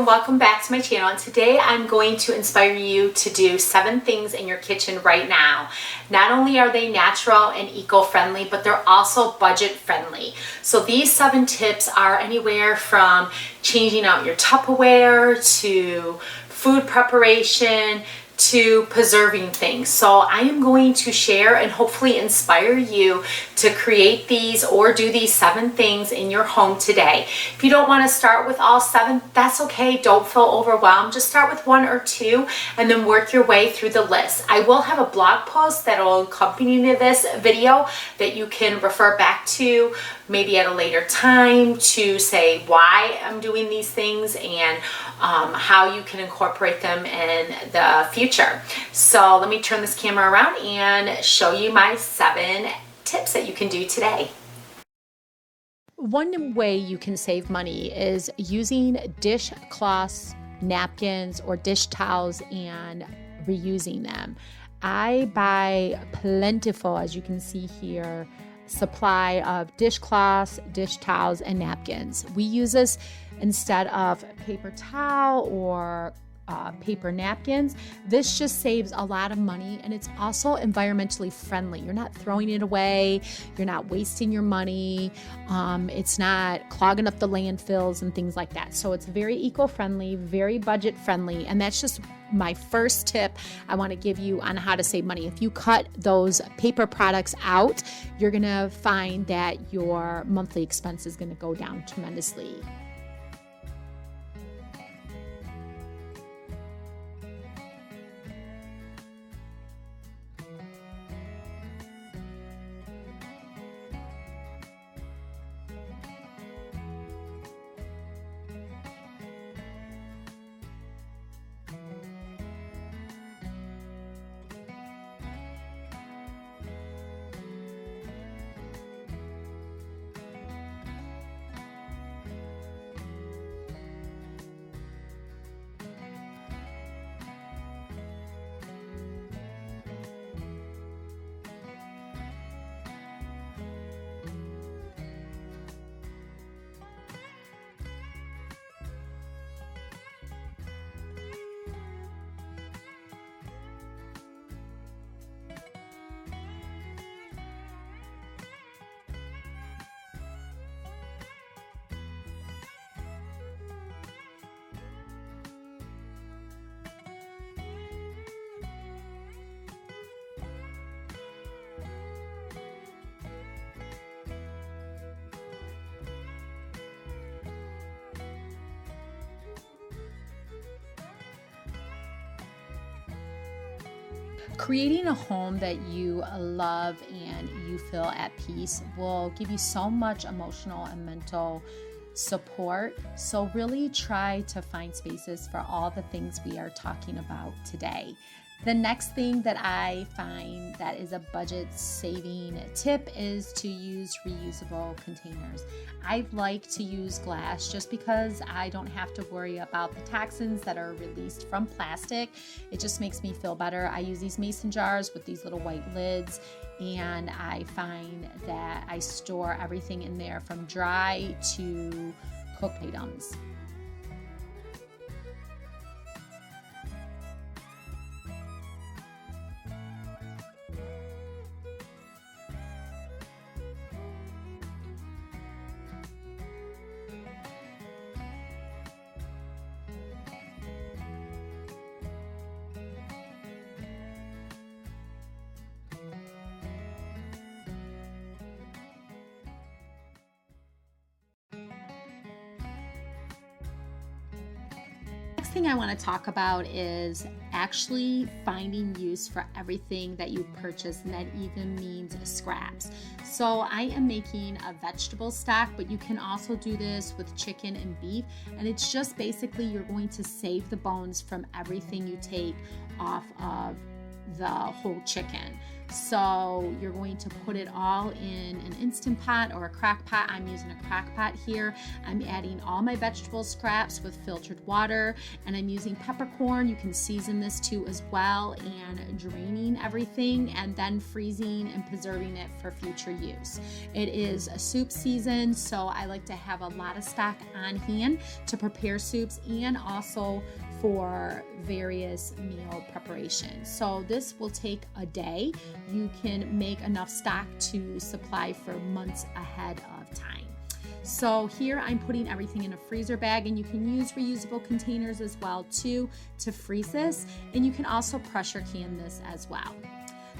and welcome back to my channel. And today I'm going to inspire you to do 7 things in your kitchen right now. Not only are they natural and eco-friendly, but they're also budget-friendly. So these 7 tips are anywhere from changing out your Tupperware to food preparation to preserving things. So I am going to share and hopefully inspire you to create these or do these 7 things in your home today. If you don't want to start with all 7, that's okay. Don't feel overwhelmed. Just start with 1 or 2 and then work your way through the list. I will have a blog post that will accompany this video that you can refer back to maybe at a later time to say why I'm doing these things and how you can incorporate them in the future. So let me turn this camera around and show you my 7 tips that you can do today. One way you can save money is using dishcloths, napkins, or dish towels and reusing them. I buy plentiful, as you can see here, supply of dishcloths, dish towels, and napkins. We use this instead of paper towel or paper napkins. This just saves a lot of money, and it's also environmentally friendly. You're not throwing it away. You're not wasting your money. It's not clogging up the landfills and things like that. So it's very eco-friendly, very budget-friendly, and that's just my first tip I want to give you on how to save money. If you cut those paper products out, you're going to find that your monthly expense is going to go down tremendously. Creating a home that you love and you feel at peace will give you so much emotional and mental support. So really try to find spaces for all the things we are talking about today. The next thing that I find that is a budget saving tip is to use reusable containers. I like to use glass just because I don't have to worry about the toxins that are released from plastic. It just makes me feel better. I use these mason jars with these little white lids, and I find that I store everything in there from dry to cooked items. Thing I want to talk about is actually finding use for everything that you purchase, and that even means scraps. So I am making a vegetable stock, but you can also do this with chicken and beef, and it's just basically you're going to save the bones from everything you take off of the whole chicken. So you're going to put it all in an Instant Pot or a crock pot. I'm using a crock pot here. I'm adding all my vegetable scraps with filtered water, and I'm using peppercorn. You can season this too as well, and draining everything and then freezing and preserving it for future use. It is a soup season, so I like to have a lot of stock on hand to prepare soups and also for various meal preparations. So this will take a day. You can make enough stock to supply for months ahead of time. So here I'm putting everything in a freezer bag, and you can use reusable containers as well too to freeze this, and you can also pressure can this as well.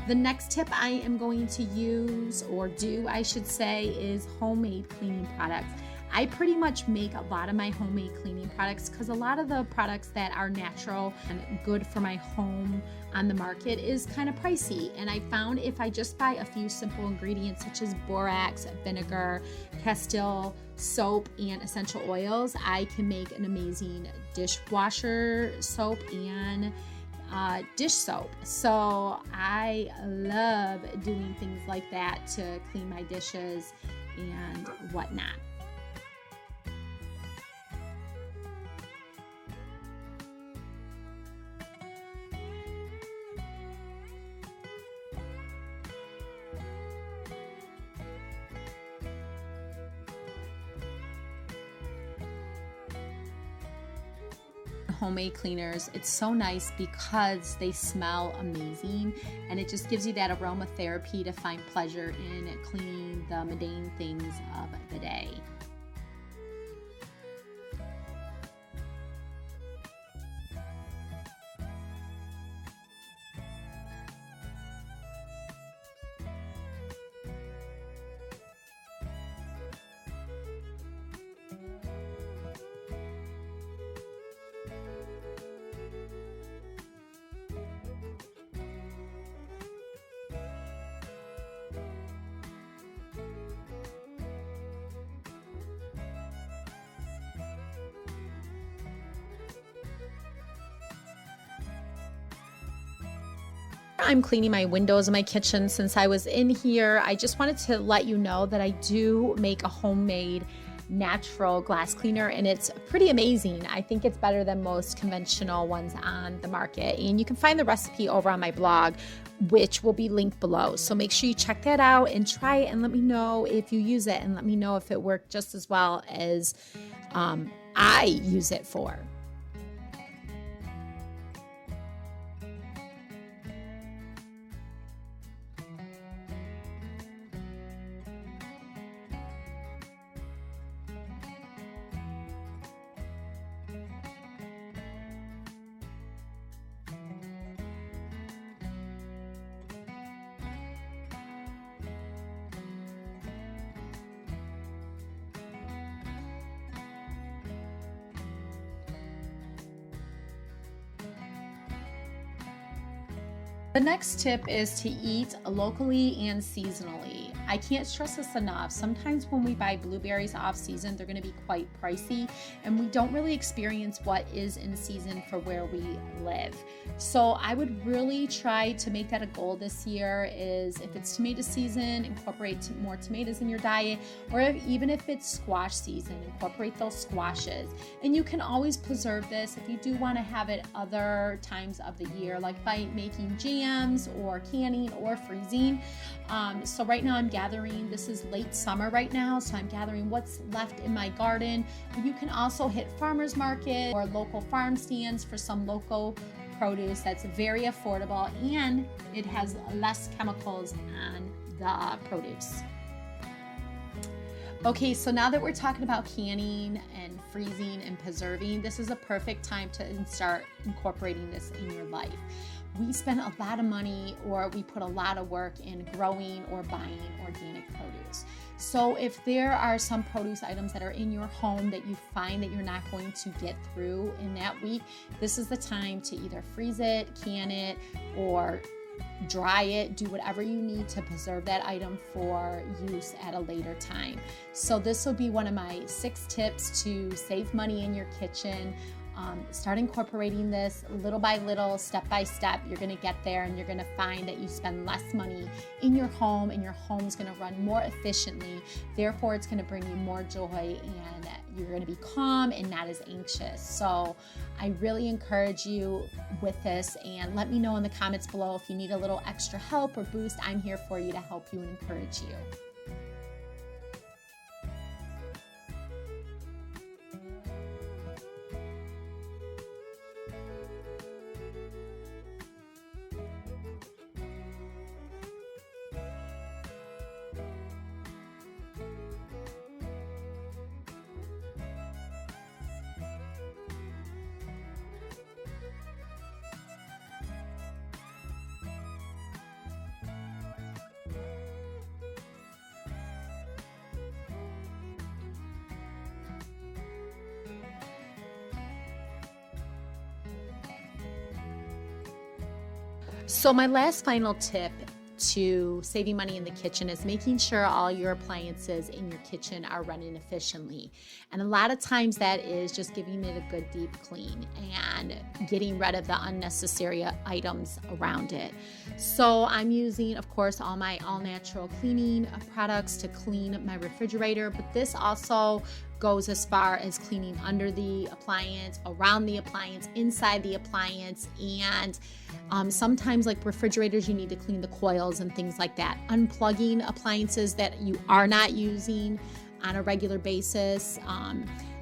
The next tip I am going to use, or do I should say, is homemade cleaning products. I pretty much make a lot of my homemade cleaning products because a lot of the products that are natural and good for my home on the market is kind of pricey. And I found if I just buy a few simple ingredients such as borax, vinegar, Castile, soap, and essential oils, I can make an amazing dishwasher soap and dish soap. So I love doing things like that to clean my dishes and whatnot. Homemade cleaners, it's so nice because they smell amazing, and it just gives you that aromatherapy to find pleasure in cleaning the mundane things of the day. I'm cleaning my windows in my kitchen. Since I was in here, I just wanted to let you know that I do make a homemade natural glass cleaner, and it's pretty amazing. I think it's better than most conventional ones on the market, and you can find the recipe over on my blog, which will be linked below. So make sure you check that out and try it, and let me know if you use it, and let me know if it worked just as well as I use it for. The next tip is to eat locally and seasonally. I can't stress this enough. Sometimes when we buy blueberries off season, they're going to be quite pricey, and we don't really experience what is in season for where we live. So I would really try to make that a goal this year, is if it's tomato season, incorporate more tomatoes in your diet, or even if it's squash season, incorporate those squashes. And you can always preserve this if you do want to have it other times of the year, like by making jams or canning or freezing. So right now I'm gathering, this is late summer right now, so I'm gathering what's left in my garden. You can also hit farmers market or local farm stands for some local produce that's very affordable, and it has less chemicals on the produce. Okay, so now that we're talking about canning and freezing and preserving, this is a perfect time to start incorporating this in your life. We spend a lot of money, or we put a lot of work in growing or buying organic produce. So if there are some produce items that are in your home that you find that you're not going to get through in that week, this is the time to either freeze it, can it, or dry it, do whatever you need to preserve that item for use at a later time. So this will be one of my 6 tips to save money in your kitchen. Start incorporating this little by little, step by step. You're going to get there, and you're going to find that you spend less money in your home, and your home's going to run more efficiently. Therefore, it's going to bring you more joy, and you're going to be calm and not as anxious. So I really encourage you with this, and let me know in the comments below if you need a little extra help or boost. I'm here for you to help you and encourage you. So my last final tip to saving money in the kitchen is making sure all your appliances in your kitchen are running efficiently. And a lot of times that is just giving it a good deep clean and getting rid of the unnecessary items around it. So I'm using, of course, all my all-natural cleaning products to clean my refrigerator, but this also goes as far as cleaning under the appliance, around the appliance, inside the appliance, and sometimes like refrigerators, you need to clean the coils and things like that. Unplugging appliances that you are not using on a regular basis.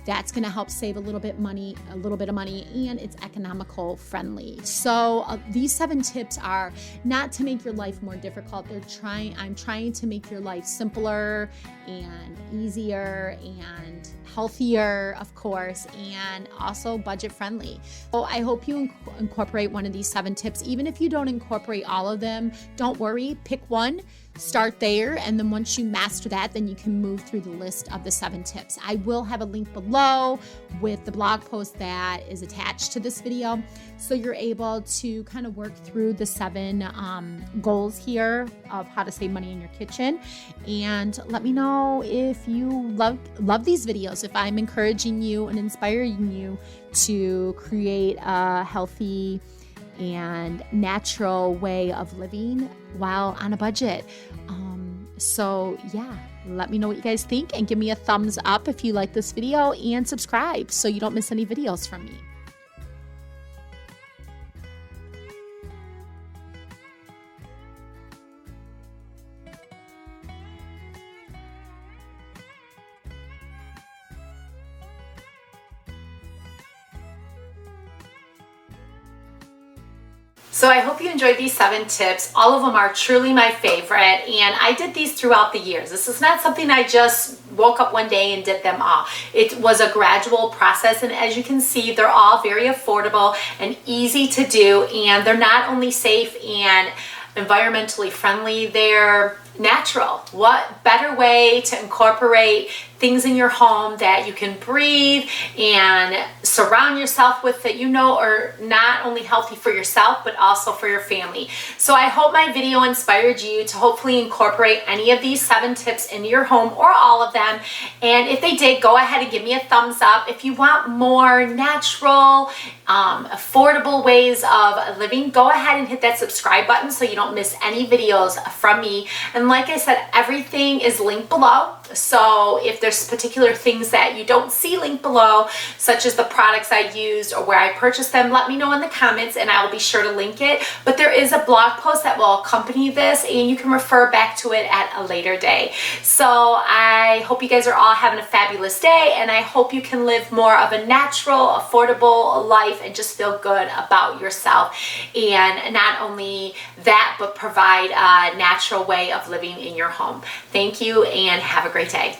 That's going to help save a little bit of money, and it's economical friendly. So these 7 tips are not to make your life more difficult. I'm trying to make your life simpler and easier and healthier, of course, and also budget friendly. So I hope you incorporate one of these 7 tips. Even if you don't incorporate all of them, don't worry, pick one. Start there, and then once you master that, then you can move through the list of the 7 tips. I will have a link below with the blog post that is attached to this video, so you're able to kind of work through the 7 goals here of how to save money in your kitchen. And let me know if you love these videos, if I'm encouraging you and inspiring you to create a healthy and natural way of living while on a budget. So yeah, let me know what you guys think, and give me a thumbs up if you like this video, and subscribe so you don't miss any videos from me. So I hope you enjoyed these 7 tips. All of them are truly my favorite, and I did these throughout the years. This is not something I just woke up one day and did them all. It was a gradual process, and as you can see, they're all very affordable and easy to do, and they're not only safe and environmentally friendly, they're natural. What better way to incorporate things in your home that you can breathe and surround yourself with, that you know are not only healthy for yourself but also for your family. So I hope my video inspired you to hopefully incorporate any of these 7 tips into your home, or all of them. And if they did, go ahead and give me a thumbs up. If you want more natural, affordable ways of living, go ahead and hit that subscribe button so you don't miss any videos from me. And like I said, everything is linked below. So if there's particular things that you don't see linked below, such as the products I used or where I purchased them, let me know in the comments and I will be sure to link it. But there is a blog post that will accompany this, and you can refer back to it at a later day. So I hope you guys are all having a fabulous day, and I hope you can live more of a natural, affordable life and just feel good about yourself. And not only that, but provide a natural way of living in your home. Thank you, and have a great day.